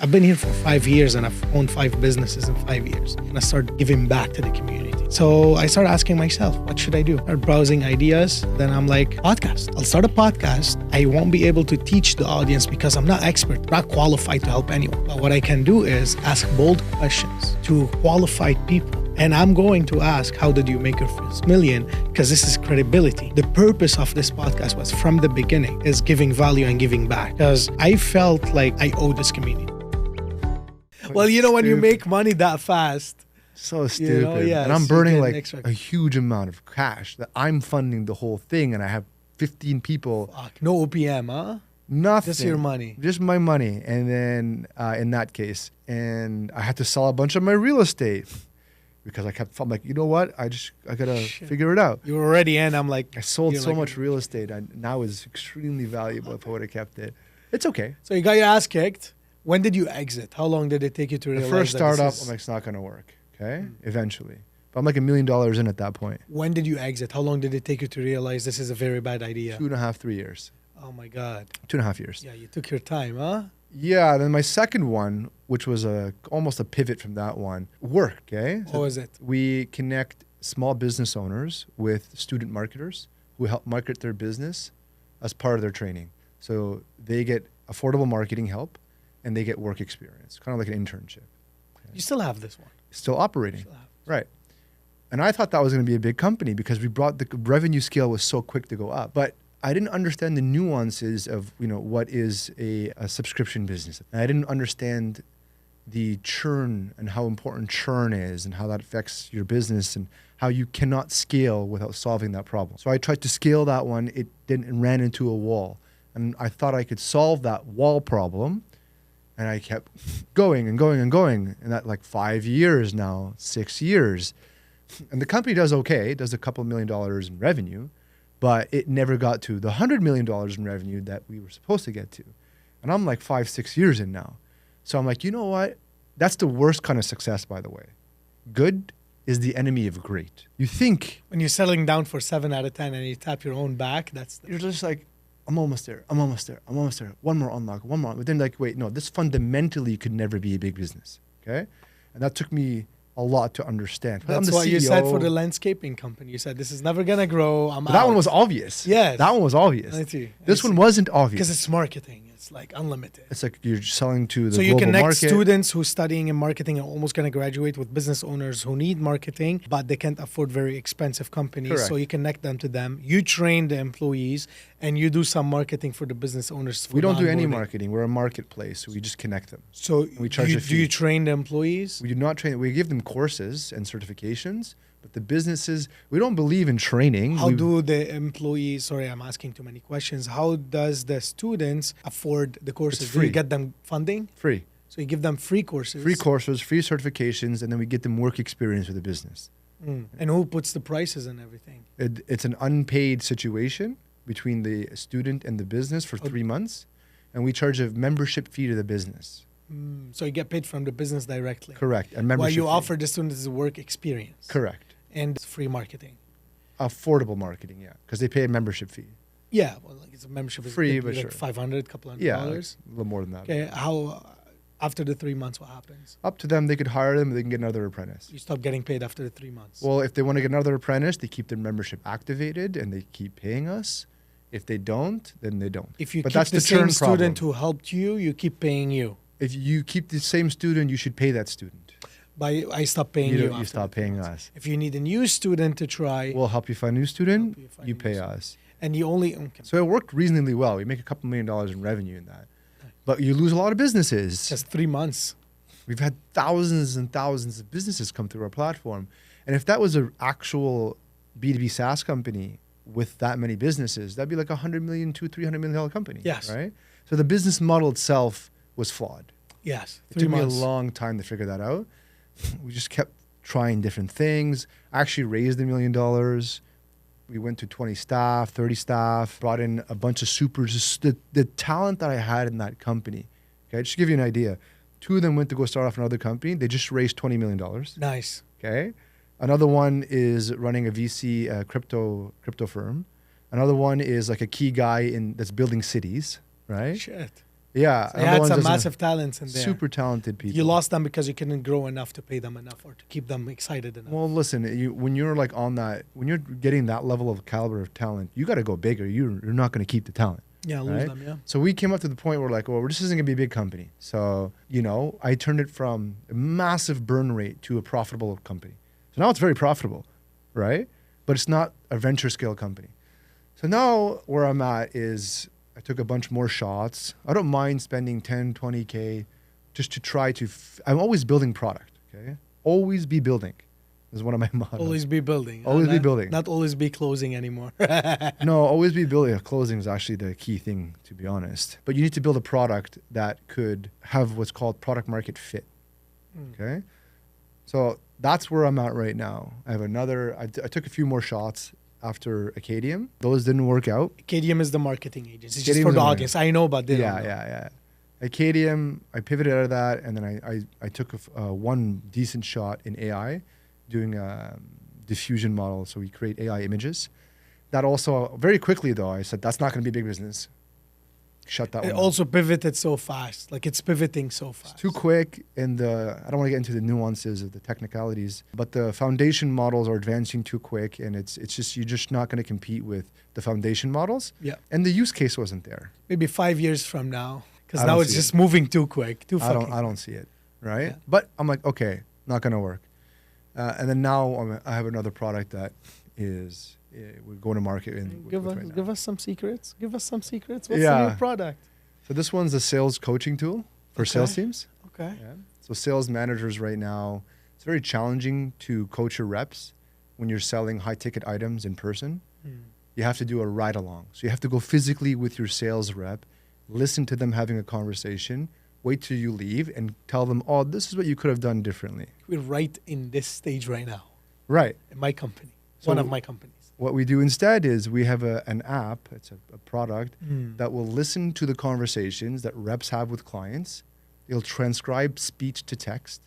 I've been here for 5 years and I've owned 5 businesses in 5 years. And I started giving back to the community. So I started asking myself, what should I do? I started browsing ideas. Then I'm like, podcast. I'll start a podcast. I won't be able to teach the audience because I'm not expert, not qualified to help anyone. But what I can do is ask bold questions to qualified people. And I'm going to ask, how did you make your first million? Because this is credibility. The purpose of this podcast was from the beginning is giving value and giving back. Because I felt like I owe this community. Well, when you make money that fast. So stupid. Yeah, and I'm burning like extra. a huge amount of cash that I'm funding the whole thing, and I have 15 people. Fuck, no OPM, huh? Nothing. Just your money. Just my money. And then in that case, and I had to sell a bunch of my real estate because I'm like, you know what? I gotta figure it out. You were already in. I'm like, I sold so much real estate, and now it's extremely valuable if I would have kept it. It's okay. So you got your ass kicked. When did you exit? How long did it take you to realize the first that startup? I'm like, it's not gonna work. Okay, eventually, but I'm like $1 million in at that point. When did you exit? How long did it take you to realize this is a very bad idea? 2.5, 3 years. Oh my God. 2.5 years. Yeah, you took your time, huh? Yeah. Then my second one, which was almost a pivot from that one, work. Okay. What was it? We connect small business owners with student marketers who help market their business as part of their training. So they get affordable marketing help and they get work experience, kind of like an internship. Okay. You still have this one. Still operating. Right. And I thought that was going to be a big company because we brought the revenue scale was so quick to go up. But I didn't understand the nuances of, what is a subscription business. And I didn't understand the churn and how important churn is and how that affects your business and how you cannot scale without solving that problem. So I tried to scale that one. It didn't and ran into a wall. And I thought I could solve that wall problem. And I kept going and going and going. And that 5 years now, 6 years. And the company does okay. It does a couple $1 million in revenue. But it never got to the $100 million in revenue that we were supposed to get to. And I'm 5, 6 years in now. So I'm like, you know what? That's the worst kind of success, by the way. Good is the enemy of great. You think... When you're settling down for 7 out of 10 and you tap your own back, you're just like... I'm almost there. I'm almost there. I'm almost there. One more unlock. One more. But then wait, no, this fundamentally could never be a big business. Okay. And that took me a lot to understand. That's what you said for the landscaping company. You said, this is never going to grow. That one was obvious. Yes. That one was obvious. I see. This one wasn't obvious. Because it's marketing. It's unlimited. It's like you're selling to the so global market. So you connect students who are studying in marketing and almost going to graduate with business owners who need marketing, but they can't afford very expensive companies. Correct. So you connect them to them. You train the employees and you do some marketing for the business owners. We don't do any marketing. We're a marketplace. So we just connect them. So we charge a fee. Do you train the employees? We do not train. We give them courses and certifications. But the businesses, we don't believe in training. How do the employees, sorry, I'm asking too many questions. How does the students afford the courses? It's free. Do you get them funding? Free. So you give them free courses? Free courses, free certifications, and then we get them work experience with the business. And who puts the prices and everything? It's an unpaid situation between the student and the business for 3 months. And we charge a membership fee to the business. So you get paid from the business directly. Correct. And membership While you fee. offer the students the work experience. Correct. And free marketing. Affordable marketing, yeah. Because they pay a membership fee. Yeah. Well, it's a membership. Free, but sure. $500, couple $100. Yeah, a little more than that. Okay. How, after the 3 months, what happens? Up to them. They could hire them. They can get another apprentice. You stop getting paid after the 3 months. Well, if they want to get another apprentice, they keep their membership activated and they keep paying us. If they don't, then they don't. If you but keep that's the churn same student problem. who helped you, you keep paying you. If you keep the same student, you should pay that student. I stop paying you. You stop paying us. If you need a new student to try, we'll help you find a new student. You pay us. And you only... Okay. So it worked reasonably well. We make a couple $1 million in revenue in that. But you lose a lot of businesses. Just 3 months. We've had thousands and thousands of businesses come through our platform. And if that was an actual B2B SaaS company with that many businesses, that'd be like $100 million to $300 million company. Yes. Right? So the business model itself was flawed. Yes. It took me a long time to figure that out. We just kept trying different things. I actually raised $1 million. We went to 20 staff, 30 staff, brought in a bunch of supers. Just the talent that I had in that company. Okay, just to give you an idea. 2 of them went to go start off another company. They just raised $20 million. Nice. Okay. Another one is running a VC crypto firm. Another one is like a key guy that's building cities, right? Shit. Yeah. So you had some massive talents in there. Super talented people. You lost them because you couldn't grow enough to pay them enough or to keep them excited enough. Well, listen, when you're like on that, when you're getting that level of caliber of talent, you got to go bigger. You're not going to keep the talent. Yeah, lose them, yeah. So we came up to the point where like, well, this isn't going to be a big company. So, I turned it from a massive burn rate to a profitable company. So now it's very profitable, right? But it's not a venture scale company. So now where I'm at is I took a bunch more shots. I don't mind spending 10, 20K just to try to, I'm always building product, okay? Always be building is one of my mottos. Always be building. Always be building. Not always be closing anymore. No, always be building. Closing is actually the key thing, to be honest. But you need to build a product that could have what's called product market fit, okay? So that's where I'm at right now. I have I took a few more shots after Acadium. Those didn't work out. Acadium is the marketing agency. Just for the audience. I know, but they don't know. Yeah. Acadium, I pivoted out of that, and then I took one decent shot in AI, doing a diffusion model. So we create AI images. That also, very quickly though, I said, that's not going to be a big business. Shut that one down. Also pivoted so fast. Like it's pivoting so fast. It's too quick, and I don't want to get into the nuances of the technicalities, but the foundation models are advancing too quick, and it's just, you're just not going to compete with the foundation models. Yeah. And the use case wasn't there. Maybe 5 years from now, because now it's just moving too quick, too fucking I don't see it, right? Yeah. But I'm like, okay, not going to work. And then now I have another product that is, we're going to market. Give us some secrets. Give us some secrets. What's the new product? So this one's a sales coaching tool for sales teams. Okay. Yeah. So sales managers right now, it's very challenging to coach your reps when you're selling high ticket items in person. You have to do a ride along. So you have to go physically with your sales rep, listen to them having a conversation, wait till you leave and tell them, oh, this is what you could have done differently. We're right in this stage right now. Right. In my company. So one of my companies. What we do instead is we have an app, it's a product that will listen to the conversations that reps have with clients. It'll transcribe speech to text.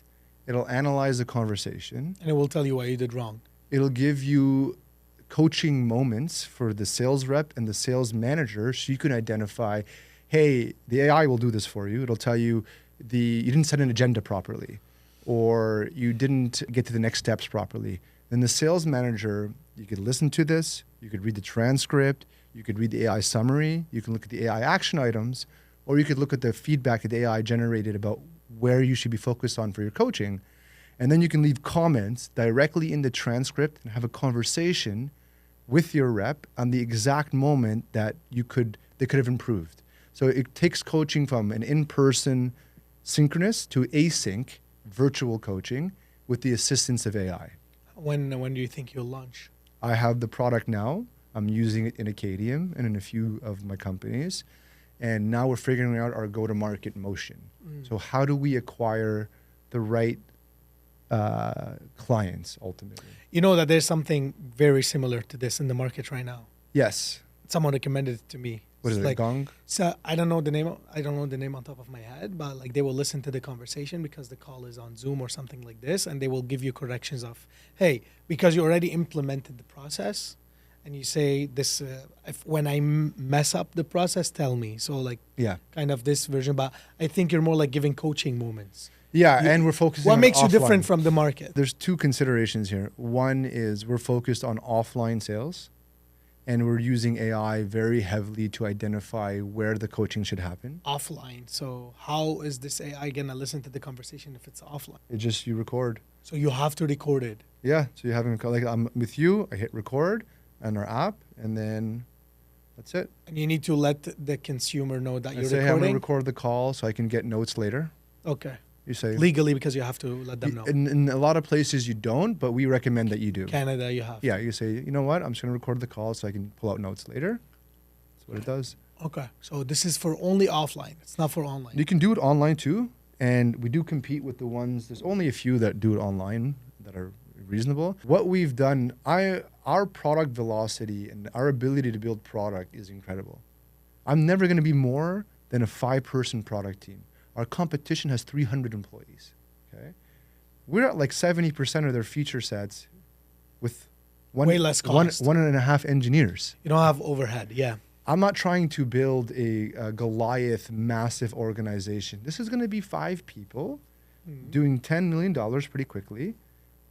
It'll analyze the conversation. And it will tell you what you did wrong. It'll give you coaching moments for the sales rep and the sales manager so you can identify, hey, the AI will do this for you. It'll tell you you didn't set an agenda properly, or you didn't get to the next steps properly. Then the sales manager, you could listen to this, you could read the transcript, you could read the AI summary, you can look at the AI action items, or you could look at the feedback that the AI generated about where you should be focused on for your coaching. And then you can leave comments directly in the transcript and have a conversation with your rep on the exact moment that they could have improved. So it takes coaching from an in-person synchronous to async virtual coaching with the assistance of AI. When do you think you'll launch? I have the product now. I'm using it in Acadium and in a few of my companies. And now we're figuring out our go-to-market motion. So how do we acquire the right clients ultimately? You know that there's something very similar to this in the market right now. Yes. Someone recommended it to me. What is it, Gong? So I don't know the name. I don't know the name on top of my head, but like they will listen to the conversation because the call is on Zoom or something like this, and they will give you corrections of, hey, because you already implemented the process, and you say this. When I mess up the process, tell me. So like, kind of this version. But I think you're more like giving coaching moments. Yeah, and we're focusing on what makes you offline. different from the market? There's two considerations here. One is we're focused on offline sales, and we're using AI very heavily to identify where the coaching should happen. Offline. So how is this AI going to listen to the conversation if it's offline? You record. So you have to record it. Yeah. So you're having like I'm with you. I hit record on our app, and then that's it. And you need to let the consumer know that you're say, recording. Hey, I'm going to record the call so I can get notes later. Okay. You say legally because you have to let them know. In a lot of places you don't, but we recommend that you do. Canada, you have. Yeah, you say, you know what? I'm just going to record the call so I can pull out notes later. That's what it does. Okay. So this is for only offline. It's not for online. You can do it online too. And we do compete with the ones, there's only a few that do it online that are reasonable. What we've done, our product velocity and our ability to build product is incredible. I'm never going to be more than a 5-person product team. Our competition has 300 employees. Okay, we're at like 70% of their feature sets with way less cost. 1.5 engineers. You don't have overhead. Yeah. I'm not trying to build a Goliath massive organization. This is going to be 5 people doing $10 million pretty quickly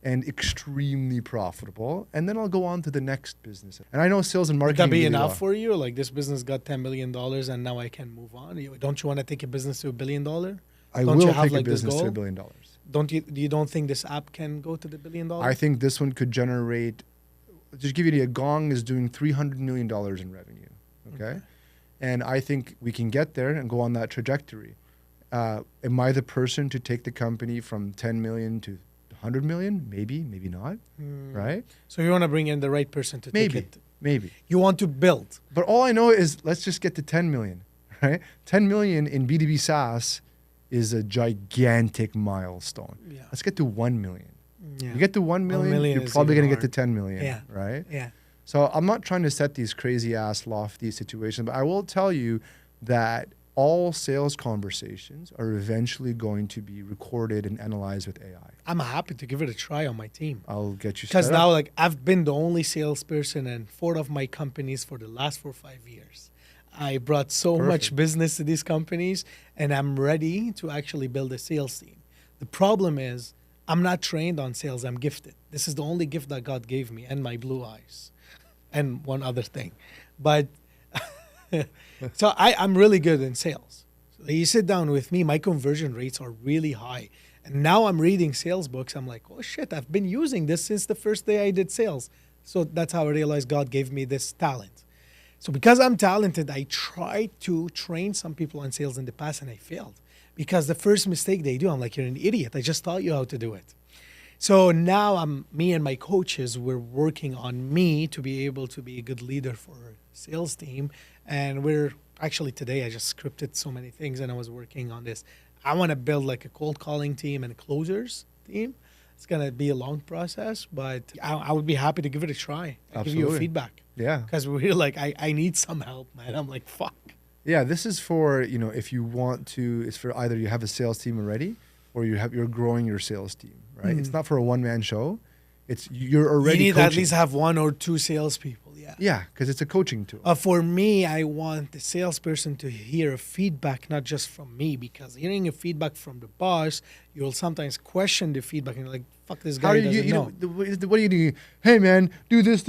and extremely profitable. And then I'll go on to the next business. And I know sales and Would marketing. that be really enough well. for you? Like, this business got $10 million and now I can move on. Don't you want to take a business to $1 billion? I Don't will you have take like a this business to goal? $1 billion. You don't think this app can go to the $1 billion? I think this one could generate, just give you the Gong is doing $300 million in revenue. Okay. And I think we can get there and go on that trajectory. Am I the person to take the company from 10 million to 100 million? Maybe, maybe not. Right? So you want to bring in the right person to take it. Maybe. You want to build. But all I know is let's just get to 10 million, right? 10 million in B2B SaaS is a gigantic milestone. Yeah. Let's get to 1 million. Yeah. You get to 1 million, million you're is probably even going to get to hard. 10 million, Yeah. right? Yeah. So I'm not trying to set these crazy ass lofty situations, but I will tell you that all sales conversations are eventually going to be recorded and analyzed with AI. I'm happy to give it a try on my team. I'll get you Because set now, up. like, I've been the only salesperson in 4 of my companies for the last 4 or 5 years. I brought so much Perfect. business to these companies, and I'm ready to actually build a sales team. The problem is, I'm not trained on sales. I'm gifted. This is the only gift that God gave me, and my blue eyes, and one other thing. But so I'm really good in sales. So you sit down with me, my conversion rates are really high. And now I'm reading sales books. I'm like, oh shit, I've been using this since the first day I did sales. So that's how I realized God gave me this talent. So because I'm talented, I tried to train some people on sales in the past and I failed. Because the first mistake they do, I'm like, you're an idiot. I just taught you how to do it. So now me and my coaches, we're working on me to be able to be a good leader for our sales team. And we're actually today, I just scripted so many things and I was working on this. I want to build like a cold calling team and a closers team. It's going to be a long process, but I would be happy to give it a try. And give you a Absolutely. feedback. Yeah. Because we're like, I need some help, man. I'm like, fuck. Yeah, this is for, if you want to, it's for either you have a sales team already or you're growing your sales team, right? It's not for a one-man show. You're already You need to coaching. at least have 1 or 2 salespeople, yeah. Yeah, because it's a coaching tool. For me, I want the salesperson to hear feedback, not just from me, because hearing a feedback from the boss, you'll sometimes question the feedback and you're like, fuck, this How guy do doesn't know. what are you doing? Hey, man, do this,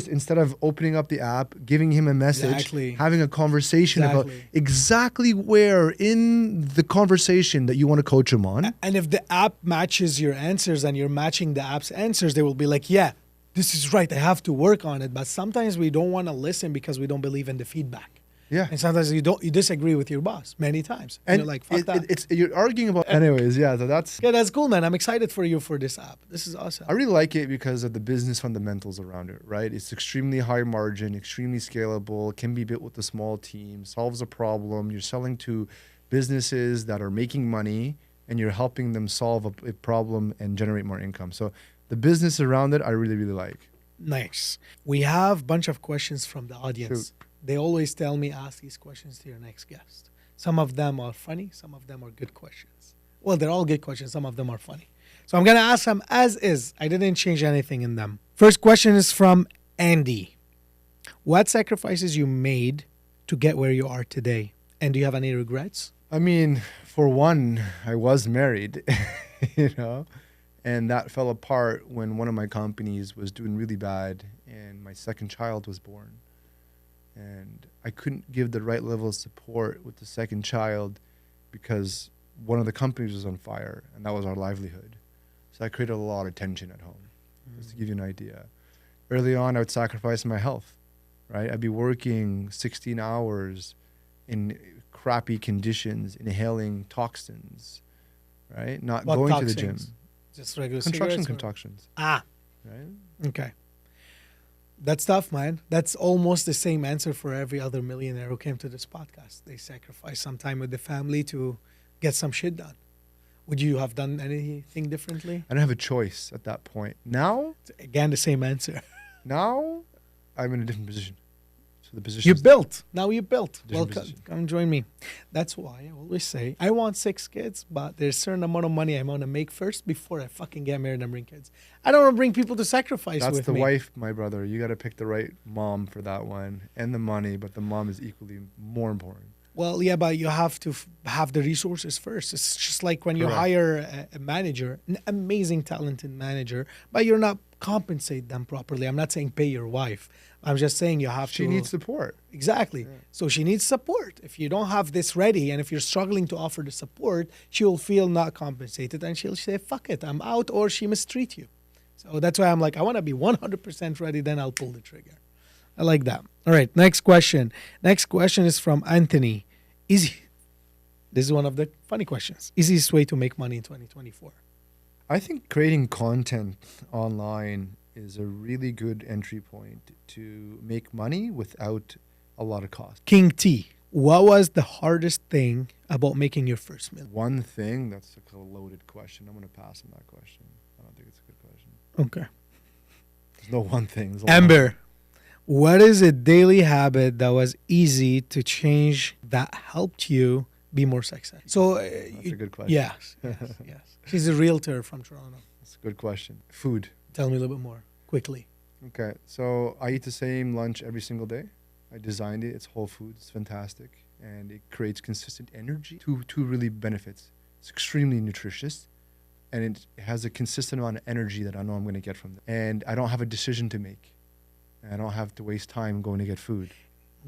instead of opening up the app, giving him a message, Exactly. having a conversation about Exactly. exactly where in the conversation that you want to coach him on. And if the app matches your answers and you're matching the app's answers, they will be like, yeah, this is right. I have to work on it. But sometimes we don't want to listen because we don't believe in the feedback. Yeah. And sometimes you disagree with your boss many times. And you're like, fuck that. You're arguing about. Anyways, yeah, so that's. Yeah, that's cool, man. I'm excited for you for this app. This is awesome. I really like it because of the business fundamentals around it, right? It's extremely high margin, extremely scalable, can be built with a small team, solves a problem. You're selling to businesses that are making money and you're helping them solve a problem and generate more income. So the business around it, I really, really like. Nice. We have a bunch of questions from the audience. Shoot. They always tell me, ask these questions to your next guest. Some of them are funny. Some of them are good questions. Well, they're all good questions. Some of them are funny. So I'm going to ask them as is. I didn't change anything in them. First question is from Andy. What sacrifices you made to get where you are today? And do you have any regrets? I mean, for one, I was married, and that fell apart when one of my companies was doing really bad and my second child was born. And I couldn't give the right level of support with the second child because one of the companies was on fire and that was our livelihood. So that created a lot of tension at home, just to give you an idea. Early on, I would sacrifice my health, right? I'd be working 16 hours in crappy conditions, inhaling toxins, right? Not What going toxins? to the gym. Just regular Construction cigarettes or- toxins, Ah, right? okay. That's tough, man. That's almost the same answer for every other millionaire who came to this podcast. They sacrificed some time with the family to get some shit done. Would you have done anything differently? I don't have a choice at that point. Now Again, the same answer. I'm in a different position. So the position You built. Now you built. Different Well, position. come join me. That's why I always say I want 6 kids, but there's a certain amount of money I want to make first before I fucking get married and bring kids. I don't want to bring people to sacrifice That's with the me. wife, my brother. You got to pick the right mom for that one, and the money, but the mom is equally more important. Well, yeah, but you have to have the resources first. It's just like when you Correct. hire a manager, an amazing, talented manager, but you're not compensate them properly. I'm not saying pay your wife. I'm just saying you have to. She needs support. Exactly. Yeah. So she needs support. If you don't have this ready and if you're struggling to offer the support, she will feel not compensated and she'll say, fuck it, I'm out, or she mistreat you. So that's why I'm like, I want to be 100% ready, then I'll pull the trigger. I like that. All right, next question. Next question is from Anthony. This is one of the funny questions. Easiest way to make money in 2024? I think creating content online is a really good entry point to make money without a lot of cost. King T, what was the hardest thing about making your first million? One thing, that's a loaded question. I'm going to pass on that question. I don't think it's a good question. Okay. There's no one thing. There's a lot. Amber, what is a daily habit that was easy to change that helped you be more successful? So, That's a good question. yes, yes. She's a realtor from Toronto. That's a good question. Food. Tell me a little bit more quickly. Okay, so I eat the same lunch every single day. I designed it. It's whole food. It's fantastic, and it creates consistent energy. Two really benefits. It's extremely nutritious, and it has a consistent amount of energy that I know I'm going to get from it. And I don't have a decision to make. I don't have to waste time going to get food.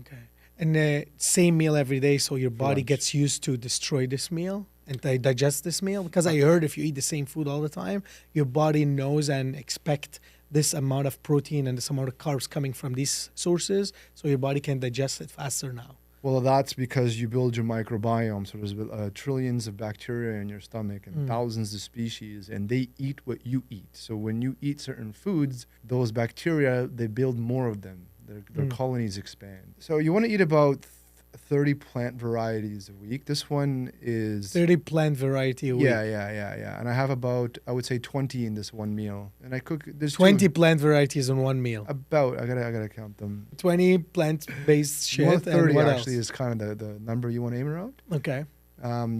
Okay. And same meal every day, so your body lunch. gets used to destroy this meal and digest this meal. Because I heard if you eat the same food all the time, your body knows and expect this amount of protein and this amount of carbs coming from these sources, so your body can digest it faster now. Well, that's because you build your microbiome. So there's trillions of bacteria in your stomach and thousands of species, and they eat what you eat. So when you eat certain foods, those bacteria, they build more of them. Their colonies expand. So you want to eat about 30 plant varieties a week. This one is 30 plant variety a week. Yeah. And I have about, I would say, 20 in this one meal. And I cook. There's 20 plant varieties in one meal. About. I gotta count them. 20 plant-based shit. 130 and what actually else? is kind of the number you want to aim around. Okay.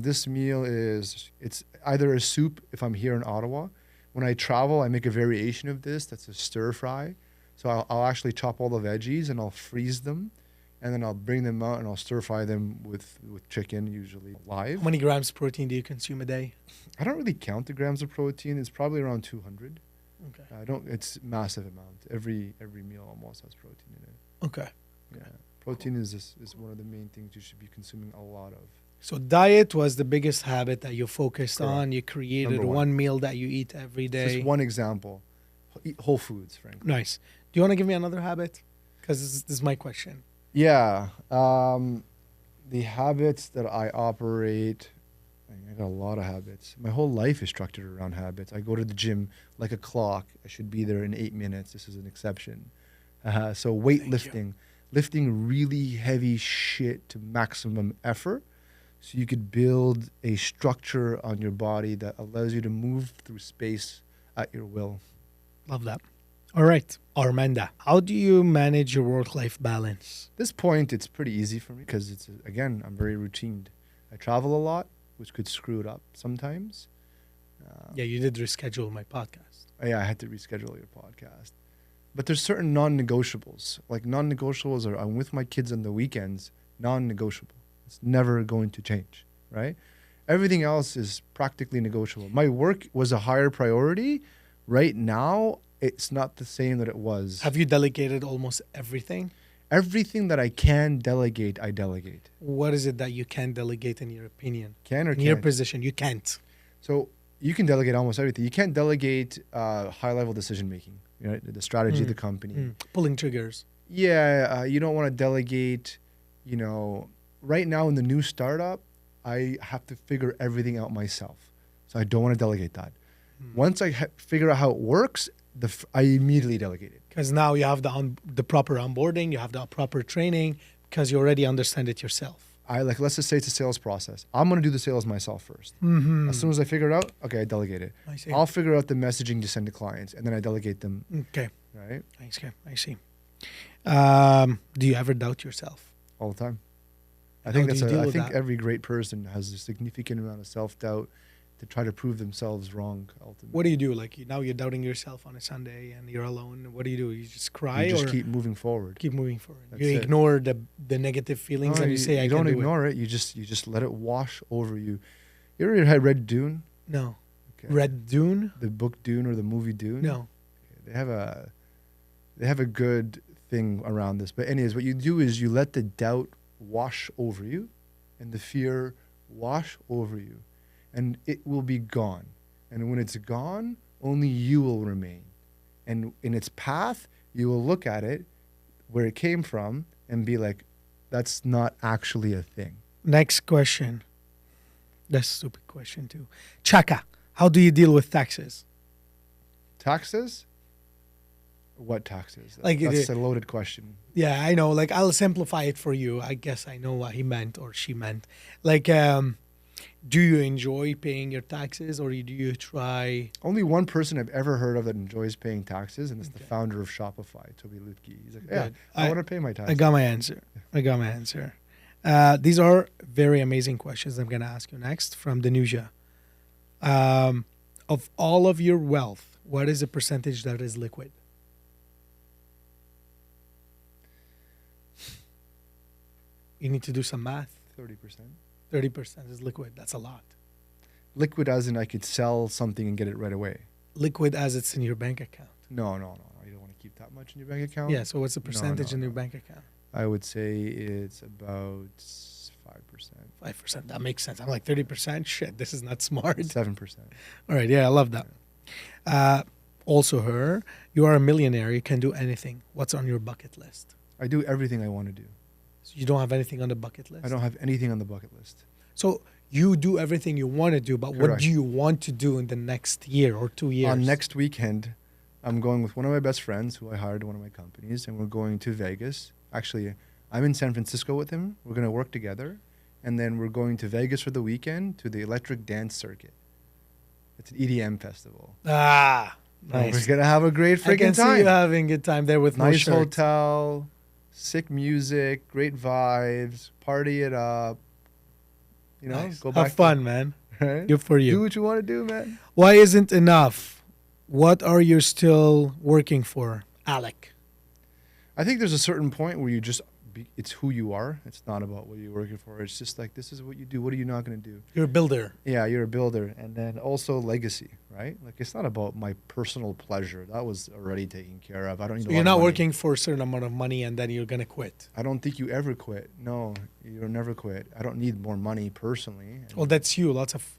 This meal it's either a soup if I'm here in Ottawa. When I travel, I make a variation of this. That's a stir fry. So I'll actually chop all the veggies and I'll freeze them, and then I'll bring them out and I'll stir fry them with chicken, usually live. How many grams of protein do you consume a day? I don't really count the grams of protein. It's probably around 200. Okay. I don't. It's massive amount. Every meal almost has protein in it. Okay. Yeah, protein is one of the main things you should be consuming a lot of. So diet was the biggest habit that you focused Correct. on. You created Number one. one meal that you eat every day. Just one example. Eat whole foods, frankly. Nice. Do you want to give me another habit? Because this is my question. Yeah. The habits that I operate, I got a lot of habits. My whole life is structured around habits. I go to the gym like a clock. I should be there in 8 minutes. This is an exception. So weightlifting, lifting really heavy shit to maximum effort, so you could build a structure on your body that allows you to move through space at your will. Love that. All right. Armanda, how do you manage your work-life balance? At this point, it's pretty easy for me because again, I'm very routined. I travel a lot, which could screw it up sometimes. Yeah, you did reschedule my podcast. Yeah, I had to reschedule your podcast. But there's certain non-negotiables. Like non-negotiables are I'm with my kids on the weekends, non-negotiable. It's never going to change, right? Everything else is practically negotiable. My work was a higher priority. Right now, it's not the same that it was. Have you delegated almost everything? Everything that I can delegate, I delegate. What is it that you can delegate in your opinion? Can or In your can't? position, you can't. So you can delegate almost everything. You can't delegate high-level decision-making, right? The strategy of the company. Pulling triggers. Yeah, you don't want to delegate, right now in the new startup, I have to figure everything out myself. So I don't want to delegate that. Once I figure out how it works, I immediately delegate it. Because now you have the proper onboarding, you have the proper training, because you already understand it yourself. Let's just say it's a sales process. I'm going to do the sales myself first. As soon as I figure it out, okay, I delegate it. I see. I'll figure out the messaging to send to clients, and then I delegate them. Okay. Right? I see. Do you ever doubt yourself? all the time. I How think do that's you deal I with think that? every great person has a significant amount of self-doubt to try to prove themselves wrong ultimately. What do you do? Like now you're doubting yourself on a Sunday and you're alone. What do? You just cry You just or keep moving forward. keep moving forward? That's You it. ignore the negative feelings No, and you say, I you can don't do it. ignore it. You just let it wash over you. You ever had read Dune? No. Okay. Red Dune? The book Dune or the movie Dune? No. They have a good thing around this. But anyways, what you do is you let the doubt wash over you and the fear wash over you. And it will be gone. And when it's gone, only you will remain. And in its path, you will look at it where it came from and be like, that's not actually a thing. Next question. That's a stupid question too. Chaka, how do you deal with taxes? Taxes? What taxes? Like That's a loaded question. Yeah, I know. Like, I'll simplify it for you. I guess I know what he meant or she meant. Like, do you enjoy paying your taxes or do you try? Only one person I've ever heard of that enjoys paying taxes, and it's the Okay. founder of Shopify, Toby Lutke. He's like, yeah, Good. I want to pay my taxes. I got my answer. These are very amazing questions I'm going to ask you next from Danuja. Of all of your wealth, what is the percentage that is liquid? You need to do some math. 30%. 30% is liquid. That's a lot. Liquid as in I could sell something and get it right away. Liquid as it's in your bank account. No. You don't want to keep that much in your bank account. Yeah, so what's the percentage in no. your bank account? I would say it's about 5%. 5%. That makes sense. I'm like 30%. Shit, this is not smart. 7%. All right, yeah, I love that. Also, her, you are a millionaire. You can do anything. What's on your bucket list? I do everything I want to do. So you don't have anything on the bucket list? I don't have anything on the bucket list. So you do everything you want to do, but what Correct. do you want to do in the next year or 2 years? On next weekend, I'm going with one of my best friends who I hired at one of my companies, and we're going to Vegas. Actually, I'm in San Francisco with him. We're going to work together. And then we're going to Vegas for the weekend to the Electric Dance Circuit. It's an EDM festival. Ah, And nice. we're going to have a great I can freaking see time. you having a good time there with no Nice shirt. hotel, sick music, great vibes, party it up. You know, Nice. go back. Have fun, man. Right? Good for you. Do what you want to do, man. Why isn't enough? What are you still working for, Alec? I think there's a certain point where you just, it's who you are. It's not about what you're working for. It's just like, this is what you do. What are you not going to do? You're a builder. Yeah, you're a builder. And then also legacy, right? Like, it's not about my personal pleasure. That was already taken care of. I don't need So a lot you're of not money. working for a certain amount of money and then you're going to quit. I don't think you ever quit. No, you'll never quit. I don't need more money personally. Well, that's you. Lots of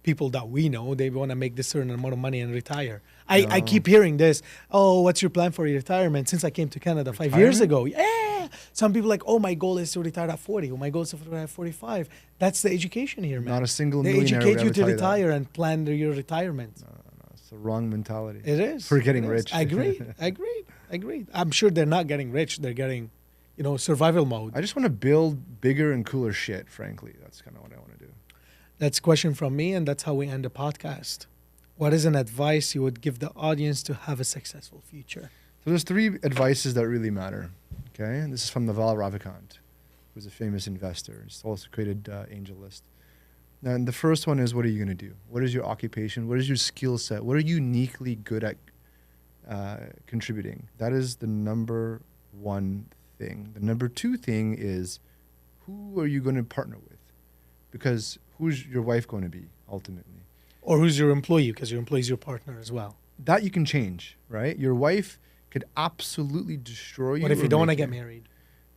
people that we know, they want to make this certain amount of money and retire. I No. keep hearing this. Oh, what's your plan for your retirement? Since I came to Canada 5 years ago. Yeah. Some people like, oh, my goal is to retire at 40. Oh, my goal is to retire at 45. That's the education here, man. Not a single They millionaire educate would you ever to tell you that. retire and plan your retirement. No, it's the wrong mentality. It is. For getting It is. rich. I agree. I'm sure they're not getting rich. They're getting, survival mode. I just want to build bigger and cooler shit, frankly. That's kind of what I want to do. That's a question from me, and that's how we end the podcast. What is an advice you would give the audience to have a successful future? So there's 3 advices that really matter. Okay, and this is from Naval Ravikant, who's a famous investor. He's also created Angel List. And the first one is, what are you going to do? What is your occupation? What is your skill set? What are you uniquely good at contributing? That is the number 1 thing. The number 2 thing is, who are you going to partner with? Because who's your wife going to be ultimately? Or who's your employee? Because your employee is your partner as well. That you can change, right? Your wife could absolutely destroy you. What if you or don't want to make get you. married?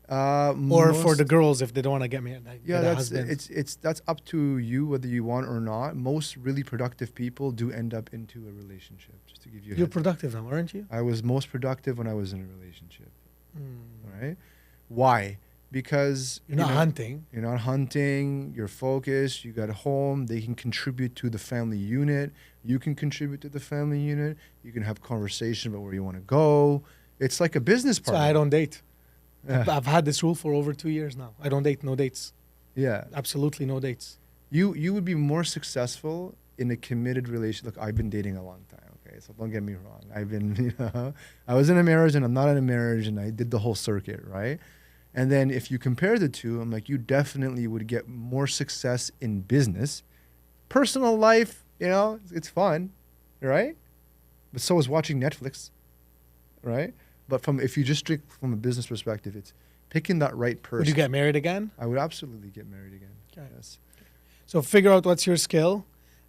Or for the Most- girls, if they don't want to get married, Yeah, get a that's husband. that's up to you whether you want or not. Most really productive people do end up into a relationship. Just to give you, a You're heads up. productive now, aren't you? I was most productive when I was in a relationship. Mm. Right? Why? Because You're not you know, hunting. You're not hunting. You're focused. You got a home. They can contribute to the family unit. You can contribute to the family unit. You can have conversation about where you want to go. It's like a business So partner. I don't date. Yeah. I've had this rule for over 2 years now. I don't date. No dates. Yeah. Absolutely no dates. You would be more successful in a committed relation. Look, I've been dating a long time. Okay, so don't get me wrong. I've been, I was in a marriage and I'm not in a marriage, and I did the whole circuit, right? And then if you compare the two, I'm like, you definitely would get more success in business. Personal life, it's fun, right? But so is watching Netflix, right? But if you just strict from a business perspective, it's picking that right person. Would you get married again? I would absolutely get married again. Okay. Yes. So figure out what's your skill,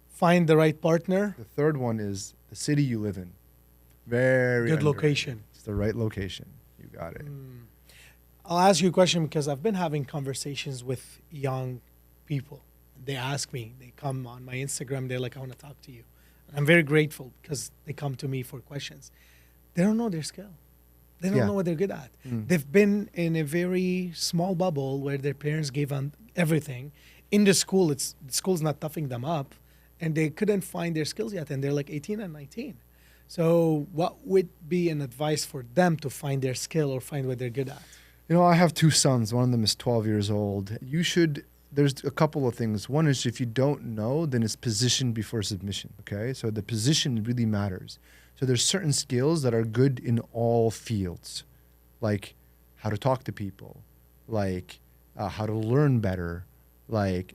find the right partner. The third one is the city you live in. Very Good underrated. location. It's the right location. You got it. I'll ask you a question because I've been having conversations with young people. They ask me, they come on my Instagram, they're like, I want to talk to you. And I'm very grateful because they come to me for questions. They don't know their skill. They don't know what they're good at. They've been in a very small bubble where their parents gave them everything. In the school, the school's not toughing them up, and they couldn't find their skills yet, and they're like 18 and 19. So what would be an advice for them to find their skill or find what they're good at? I have two sons. One of them is 12 years old. There's a couple of things. One is if you don't know, then it's position before submission, okay? So the position really matters. So there's certain skills that are good in all fields, like how to talk to people, like how to learn better, like,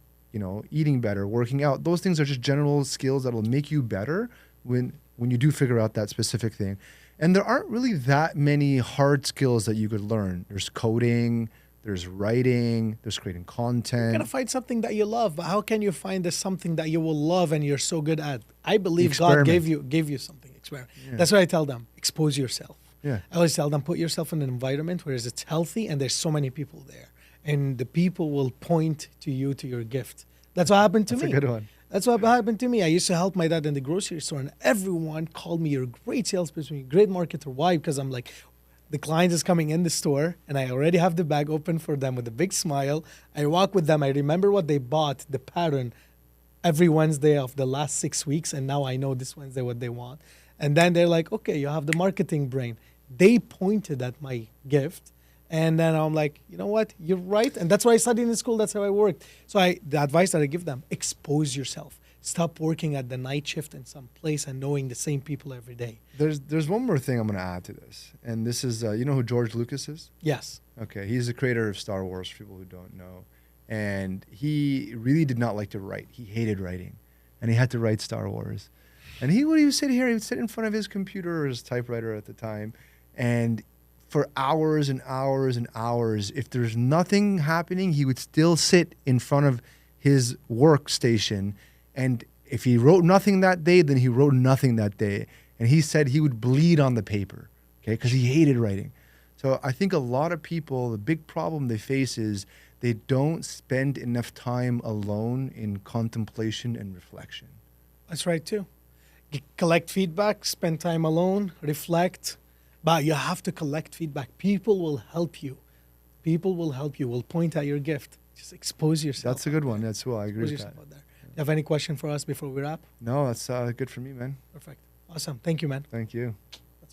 eating better, working out. Those things are just general skills that will make you better when you do figure out that specific thing. And there aren't really that many hard skills that you could learn. There's coding, there's writing, there's creating content. You're going to find something that you love, but how can you find something that you will love and you're so good at? I believe Experiment. God gave you something. Experiment. Yeah. That's what I tell them. Expose yourself. Yeah. I always tell them, put yourself in an environment where it's healthy and there's so many people there. And the people will point to you, to your gift. That's what happened to me. That's a good one. That's what happened to me. I used to help my dad in the grocery store, and everyone called me, you're a great salesperson, you're a great marketer. Why? Because I'm like, the client is coming in the store, and I already have the bag open for them with a big smile. I walk with them. I remember what they bought, the pattern, every Wednesday of the last 6 weeks, and now I know this Wednesday what they want. And then they're like, okay, you have the marketing brain. They pointed at my gift. And then I'm like, you know what? You're right. And that's why I studied in school. That's how I worked. So the advice that I give them, expose yourself. Stop working at the night shift in some place and knowing the same people every day. There's one more thing I'm going to add to this. And this is, you know who George Lucas is? Yes. Okay. He's the creator of Star Wars, for people who don't know. And he really did not like to write. He hated writing. And he had to write Star Wars. And he would sit here, he would sit in front of his computer or his typewriter at the time, and for hours and hours and hours, if there's nothing happening, he would still sit in front of his workstation. And if he wrote nothing that day, then he wrote nothing that day. And he said he would bleed on the paper, okay, because he hated writing. So I think a lot of people, the big problem they face is they don't spend enough time alone in contemplation and reflection. That's right, too. Collect feedback, spend time alone, reflect. But you have to collect feedback. People will help you. People will help you, will point at your gift. Just expose yourself. That's a good one. That's well, I agree with that. Out there. Do you have any question for us before we wrap? No, that's good for me, man. Perfect. Awesome. Thank you, man. Thank you.